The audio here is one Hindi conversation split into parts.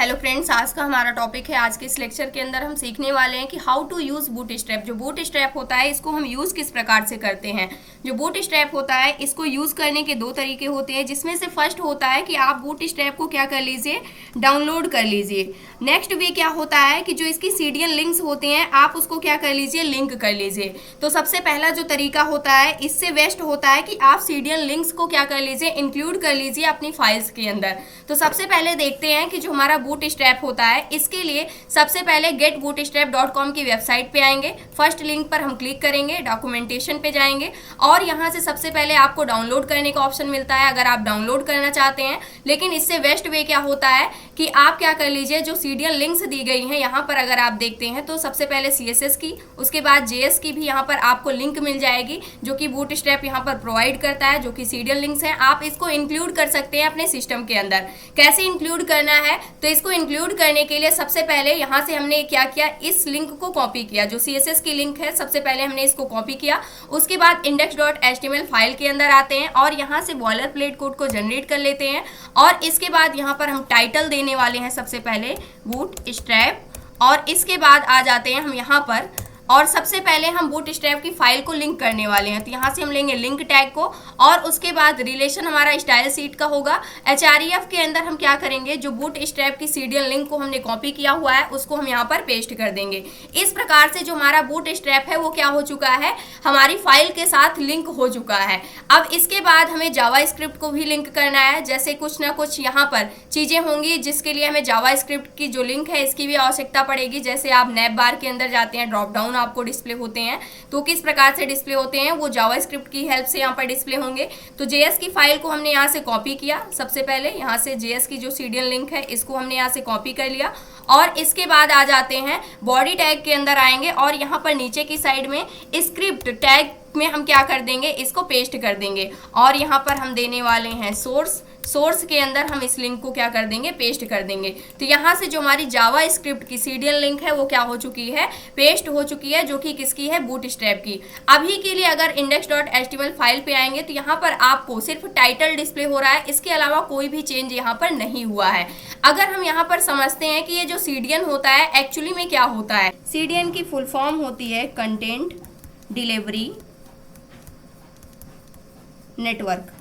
हेलो फ्रेंड्स, आज का हमारा टॉपिक है। आज के इस लेक्चर के अंदर हम सीखने वाले हैं कि हाउ टू यूज़ बूटस्ट्रैप। जो बूटस्ट्रैप होता है इसको हम यूज़ किस प्रकार से करते हैं। जो बूटस्ट्रैप होता है इसको यूज़ करने के दो तरीके होते हैं, जिसमें से फर्स्ट होता है कि आप बूटस्ट्रैप को क्या कर लीजिए, डाउनलोड कर लीजिए। नेक्स्ट वे क्या होता है कि जो इसकी सीडियन लिंक्स होते हैं आप उसको क्या कर लीजिए, लिंक कर लीजिए। तो सबसे पहला जो तरीका होता है इससे बेस्ट होता है कि आप सीडियन लिंक्स को क्या कर लीजिए, इंक्लूड कर लीजिए अपनी फाइल्स के अंदर। तो सबसे पहले देखते हैं कि जो हमारा बूटस्ट्रैप होता है इसके लिए सबसे पहले getbootstrap.com की वेबसाइट पे आएंगे। फर्स्ट लिंक पर हम क्लिक करेंगे, डॉक्यूमेंटेशन पे जाएंगे और यहाँ से सबसे पहले आपको डाउनलोड करने का ऑप्शन मिलता है अगर आप डाउनलोड करना चाहते हैं। लेकिन इससे बेस्ट वे क्या होता है कि आप क्या कर लीजिए, जो सीडियन लिंक्स दी गई हैं यहाँ पर अगर आप देखते हैं तो सबसे पहले CSS की, उसके बाद JS की भी यहाँ पर आपको लिंक मिल जाएगी जो कि बूटस्ट्रैप यहाँ पर प्रोवाइड करता है, जो कि सीडियन लिंक्स हैं। आप इसको इंक्लूड कर सकते हैं अपने सिस्टम के अंदर। कैसे इंक्लूड करना है, तो इसको इंक्लूड करने के लिए सबसे पहले यहाँ से हमने क्या किया, इस लिंक को कॉपी किया। जो CSS की लिंक है सबसे पहले हमने इसको कॉपी किया। उसके बाद index.html फाइल के अंदर आते हैं और यहाँ से बॉयलर प्लेट कोड को जनरेट कर लेते हैं और इसके बाद यहाँ पर हम टाइटल देने वाले हैं सबसे पहले बूटस्ट्रैप, और इसके बाद आ जाते हैं हम यहाँ पर और सबसे पहले हम बूटस्ट्रैप की फाइल को लिंक करने वाले हैं। तो यहाँ से हम लेंगे लिंक टैग को और उसके बाद रिलेशन हमारा स्टाइल सीट का होगा। href के अंदर हम क्या करेंगे, जो बूटस्ट्रैप की सीडियन लिंक को हमने कॉपी किया हुआ है उसको हम यहाँ पर पेस्ट कर देंगे। इस प्रकार से जो हमारा बूटस्ट्रैप है वो क्या हो चुका है, हमारी फाइल के साथ लिंक हो चुका है। अब इसके बाद हमें जावास्क्रिप्ट को भी लिंक करना है। जैसे कुछ ना कुछ यहाँ पर चीज़ें होंगी जिसके लिए हमें जावास्क्रिप्ट की जो लिंक है इसकी भी आवश्यकता पड़ेगी। जैसे आप नैप बार के अंदर जाते हैं, ड्रॉप डाउन आपको डिस्प्ले होते हैं, तो किस प्रकार से डिस्प्ले होते हैं वो जावास्क्रिप्ट की हेल्प से यहाँ पर डिस्प्ले होंगे। तो JS की फाइल को हमने यहाँ से कॉपी किया। सबसे पहले यहाँ से JS की जो सीडियन लिंक है इसको हमने यहाँ से कॉपी कर लिया और इसके बाद आ जाते हैं बॉडी टैग के अंदर आएंगे और यहाँ पर नीचे की साइड में स्क्रिप्ट टैग में हम क्या कर देंगे, इसको पेस्ट कर देंगे और यहाँ पर हम देने वाले हैं सोर्स के अंदर हम इस लिंक को क्या कर देंगे, पेस्ट कर देंगे। तो यहाँ से जो हमारी जावास्क्रिप्ट की सीडियन लिंक है वो क्या हो चुकी है, पेस्ट हो चुकी है, जो कि किसकी है, बूटस्ट्रैप की। अभी के लिए अगर index.html फाइल पे आएंगे तो यहाँ पर आपको सिर्फ टाइटल डिस्प्ले हो रहा है, इसके अलावा कोई भी चेंज यहाँ पर नहीं हुआ है। अगर हम यहाँ पर समझते हैं कि ये जो सीडियन होता है एक्चुअली में क्या होता है, सीडियन की फुल फॉर्म होती है कंटेंट डिलीवरी नेटवर्क।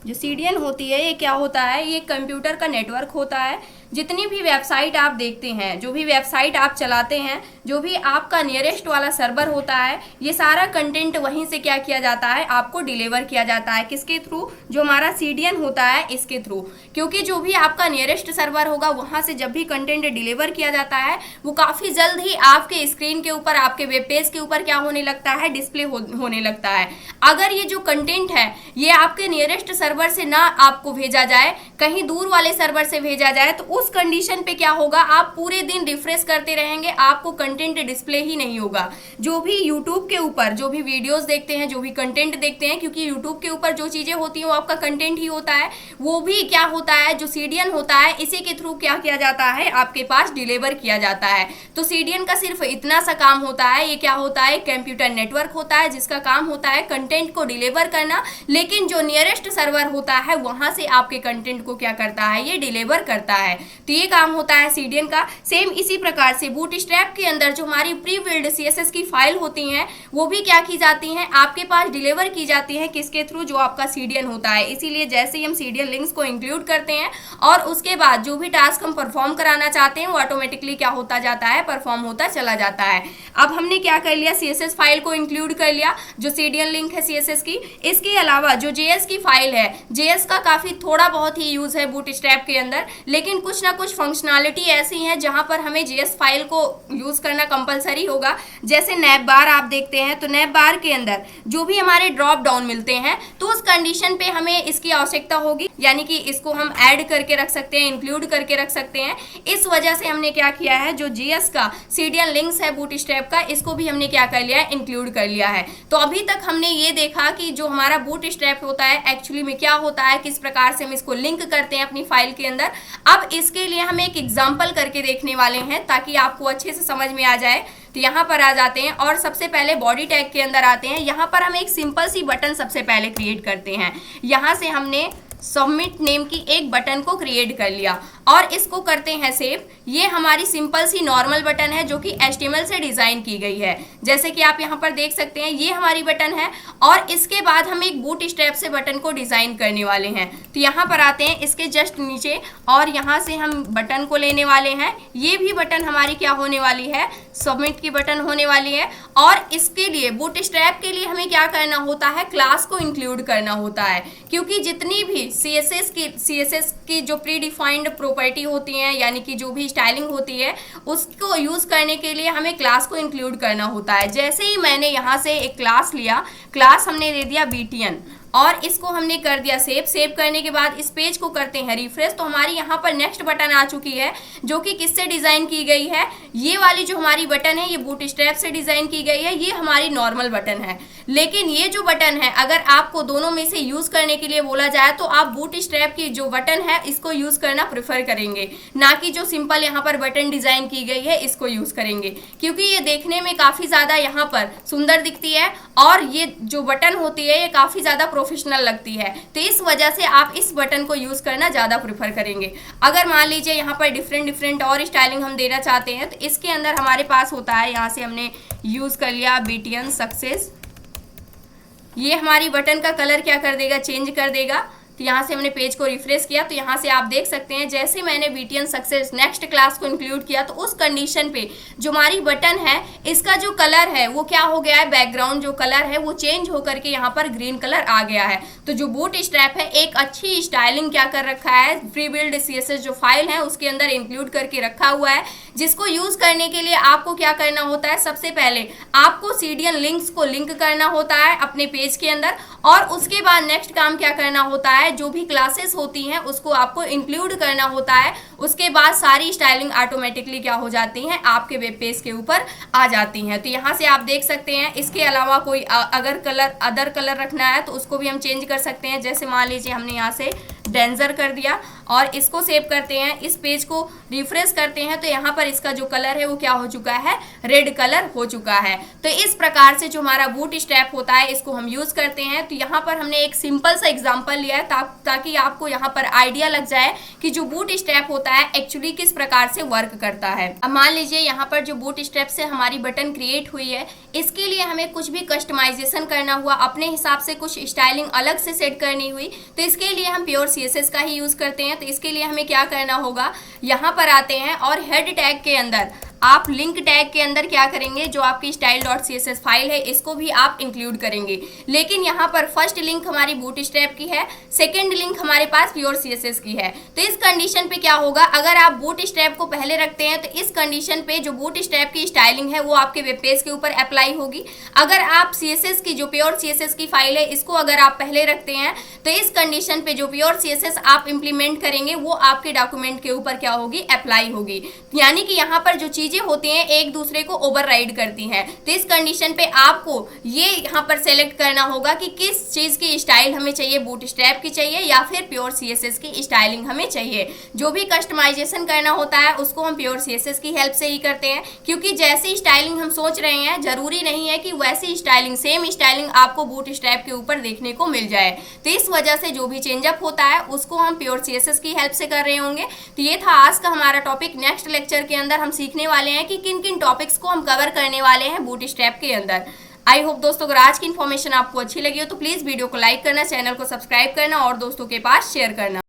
जो सीडियन होती है ये क्या होता है, ये कंप्यूटर का नेटवर्क होता है। जितनी भी वेबसाइट आप देखते हैं, जो भी वेबसाइट आप चलाते हैं, जो भी आपका नियरेस्ट वाला सर्वर होता है, ये सारा कंटेंट वहीं से क्या किया जाता है, आपको डिलीवर किया जाता है। किसके थ्रू, जो हमारा सीडियन होता है इसके थ्रू। क्योंकि जो भी आपका नियरेस्ट सर्वर होगा वहाँ से जब भी कंटेंट डिलीवर किया जाता है वो काफ़ी जल्द ही आपके स्क्रीन के ऊपर, आपके वेब पेज के ऊपर क्या होने लगता है, डिस्प्ले होने लगता है। अगर ये जो कंटेंट है ये आपके नियरेस्ट सर्वर से ना आपको भेजा जाए, कहीं दूर वाले सर्वर से भेजा जाए, तो उस कंडीशन पे क्या होगा, आप पूरे दिन रिफ्रेश करते रहेंगे, आपको कंटेंट डिस्प्ले ही नहीं होगा। जो भी यूट्यूब के ऊपर जो भी वीडियोस देखते हैं, जो भी कंटेंट देखते हैं, क्योंकि यूट्यूब के ऊपर जो चीजें होती हैं वो आपका कंटेंट ही होता है, वो भी क्या होता है, जो सीडियन होता है इसी के थ्रू क्या किया जाता है, आपके पास डिलीवर किया जाता है। तो सीडियन का सिर्फ इतना सा काम होता है, ये क्या होता है, कंप्यूटर नेटवर्क होता है जिसका काम होता है कंटेंट को डिलीवर करना, लेकिन जो नियरेस्ट सर्वर होता है वहां से आपके कंटेंट को क्या करता है, ये डिलीवर करता है। तो ये काम होता है सीडियन का। सेम इसी प्रकार से बूटस्ट्रैप के अंदर जो हमारी प्री बिल्ड CSS की फाइल होती हैं वो भी क्या की जाती हैं, आपके पास डिलीवर की जाती है, किसके थ्रू, जो आपका सीडियन होता है। इसीलिए जैसे ही हम सीडियन लिंक्स को इंक्लूड करते हैं और उसके बाद जो भी टास्क हम परफॉर्म कराना चाहते हैं वो ऑटोमेटिकली क्या होता जाता है, परफॉर्म होता चला जाता है। अब हमने क्या कर लिया, CSS फाइल को इंक्लूड कर लिया, जो सीडियन लिंक है CSS की। इसके अलावा जो JS की फाइल है, JS का काफी थोड़ा बहुत ही यूज है बूटस्ट्रैप के अंदर, लेकिन कुछ ना कुछ फंक्शनैलिटी ऐसी हैं जहां पर हमें JS फाइल को यूज करना कंपलसरी होगा। जैसे नैप बार आप देखते हैं तो नैप बार के अंदर जो भी हमारे ड्रॉप डाउन मिलते हैं तो उस कंडीशन पे हमें इसकी आवश्यकता होगी, यानी कि इसको हम ऐड करके रख सकते हैं, इंक्लूड करके रख सकते हैं। इस वजह से हमने क्या किया है, जो JS का सीडियन लिंक्स है बूटस्ट्रैप का, इसको भी हमने क्या कर लिया है, इंक्लूड कर लिया है। तो अभी तक हमने ये देखा कि जो हमारा बूटस्ट्रैप होता है एक्चुअली में क्या होता है, किस प्रकार से हम इसको लिंक करते हैं अपनी फाइल के अंदर। अब इसके लिए हम एक एग्जाम्पल करके देखने वाले हैं ताकि आपको अच्छे से समझ में आ जाए। तो यहाँ पर आ जाते हैं और सबसे पहले बॉडी टैग के अंदर आते हैं। यहाँ पर हम एक सिंपल सी बटन सबसे पहले क्रिएट करते हैं। यहाँ से हमने सबमिट नेम की एक बटन को क्रिएट कर लिया और इसको करते हैं सेव। ये हमारी सिंपल सी नॉर्मल बटन है जो कि HTML से डिजाइन की गई है, जैसे कि आप यहाँ पर देख सकते हैं ये हमारी बटन है। और इसके बाद हम एक बूटस्ट्रैप से बटन को डिजाइन करने वाले हैं। तो यहाँ पर आते हैं इसके जस्ट नीचे और यहाँ से हम बटन को लेने वाले हैं। ये भी बटन हमारी क्या होने वाली है, सबमिट की बटन होने वाली है। और इसके लिए बूटस्ट्रैप के लिए हमें क्या करना होता है, क्लास को इंक्लूड करना होता है, क्योंकि जितनी भी CSS की जो प्री डिफाइंड प्रॉपर्टी होती हैं, यानी कि जो भी स्टाइलिंग होती है, उसको यूज करने के लिए हमें क्लास को इंक्लूड करना होता है। जैसे ही मैंने यहाँ से एक क्लास लिया, क्लास हमने दे दिया BTN और इसको हमने कर दिया सेव करने के बाद इस पेज को करते हैं रिफ्रेश। तो हमारी यहाँ पर नेक्स्ट बटन आ चुकी है जो कि किससे डिजाइन की गई है, ये वाली जो हमारी बटन है ये बूटस्ट्रैप से डिजाइन की गई है, ये हमारी नॉर्मल बटन है। लेकिन ये जो बटन है अगर आपको दोनों में से यूज करने के लिए बोला जाए तो आप बूटस्ट्रैप की जो बटन है इसको यूज करना प्रेफर करेंगे, ना कि जो सिंपल यहाँ पर बटन डिजाइन की गई है इसको यूज करेंगे, क्योंकि ये देखने में काफी ज्यादा यहाँ पर सुंदर दिखती है और ये जो बटन होती है ये काफी ज्यादा प्रोफेशनल लगती है। तो इस वजह से आप इस बटन को यूज करना ज्यादा प्रेफर करेंगे। अगर मान लीजिए यहाँ पर डिफरेंट और स्टाइलिंग हम देना चाहते हैं तो इसके अंदर हमारे पास होता है, यहाँ से हमने यूज कर लिया BTN सक्सेस। ये हमारी बटन का कलर क्या कर देगा, चेंज कर देगा। तो यहाँ से हमने पेज को रिफ्रेश किया तो यहाँ से आप देख सकते हैं जैसे मैंने BTN सक्सेस नेक्स्ट क्लास को इंक्लूड किया तो उस कंडीशन पे जो हमारी बटन है इसका जो कलर है वो क्या हो गया है, बैकग्राउंड जो कलर है वो चेंज होकर के यहाँ पर ग्रीन कलर आ गया है। तो जो बूटस्ट्रैप है एक अच्छी स्टाइलिंग क्या कर रखा है, प्री बिल्ड CSS जो फाइल है उसके अंदर इंक्लूड करके रखा हुआ है, जिसको यूज करने के लिए आपको क्या करना होता है, सबसे पहले आपको CDN लिंक्स को लिंक करना होता है अपने पेज के अंदर और उसके बाद नेक्स्ट काम क्या करना होता है, जो भी क्लासेस होती हैं उसको आपको इंक्लूड करना होता है। उसके बाद सारी स्टाइलिंग ऑटोमेटिकली क्या हो जाती हैं, आपके वेब पेज के ऊपर आ जाती हैं। तो यहाँ से आप देख सकते हैं इसके अलावा कोई अगर अदर कलर रखना है तो उसको भी हम चेंज कर सकते हैं। जैसे मान लीजिए हमने यहाँ से डेंजर कर दिया और इसको सेव करते हैं, इस पेज को रिफ्रेश करते हैं तो यहाँ पर इसका जो कलर है वो क्या हो चुका है, रेड कलर हो चुका है। तो इस प्रकार से जो हमारा बूटस्ट्रैप होता है इसको हम यूज करते हैं। तो यहाँ पर हमने एक सिंपल सा एग्जांपल लिया है ताकि आपको यहाँ पर आइडिया लग जाए कि जो बूटस्ट्रैप होता है एक्चुअली किस प्रकार से वर्क करता है। अब मान लीजिए यहाँ पर जो बूटस्ट्रैप से हमारी बटन क्रिएट हुई है, इसके लिए हमें कुछ भी कस्टमाइजेशन करना हुआ, अपने हिसाब से कुछ स्टाइलिंग अलग से सेट करनी हुई, तो इसके लिए हम प्योर CSS का ही यूज करते हैं। तो इसके लिए हमें क्या करना होगा, यहाँ पर आते हैं और हेड टैग के अंदर आप लिंक टैग के अंदर क्या करेंगे, जो आपकी style.css फाइल है इसको भी आप इंक्लूड करेंगे। लेकिन यहाँ पर फर्स्ट लिंक हमारी बूटस्ट्रैप की है, सेकंड लिंक हमारे पास प्योर CSS की है। तो इस कंडीशन पे क्या होगा, अगर आप बूटस्ट्रैप को पहले रखते हैं तो इस कंडीशन पे जो बूटस्ट्रैप की स्टाइलिंग है वो आपके वेब पेज के ऊपर अप्लाई होगी। अगर आप CSS की जो प्योर CSS की फाइल है इसको अगर आप पहले रखते हैं तो इस कंडीशन पे जो प्योर CSS आप इंप्लीमेंट करेंगे वो आपके डॉक्यूमेंट के ऊपर क्या होगी, अप्लाई होगी। यानी कि यहाँ पर जो चीजें होती हैं एक दूसरे को ओवरराइड करती हैं। तो इस कंडीशन पे आपको ये यहाँ पर सेलेक्ट करना होगा कि किस चीज की स्टाइल हमें चाहिए, बूटस्ट्रैप की चाहिए या फिर प्योर CSS की स्टाइलिंग हमें चाहिए। जो भी कस्टमाइजेशन करना होता है उसको हम प्योर CSS की हेल्प से ही करते हैं, क्योंकि जैसी स्टाइलिंग हम सोच रहे हैं जरूरी नहीं है कि वैसी स्टाइलिंग, सेम स्टाइलिंग आपको बूटस्ट्रैप के ऊपर देखने को मिल जाए। तो इस वजह से जो भी चेंजअप होता है उसको हम प्योर CSS की हेल्प से कर रहे होंगे। तो ये था आज का हमारा टॉपिक। नेक्स्ट लेक्चर के अंदर हम सीखने वाले हैं कि किन किन टॉपिक्स को हम कवर करने वाले हैं बूटस्ट्रैप के अंदर। आई होप दोस्तों अगर आज की इन्फॉर्मेशन आपको अच्छी लगी हो तो प्लीज वीडियो को लाइक करना, चैनल को सब्सक्राइब करना और दोस्तों के पास शेयर करना।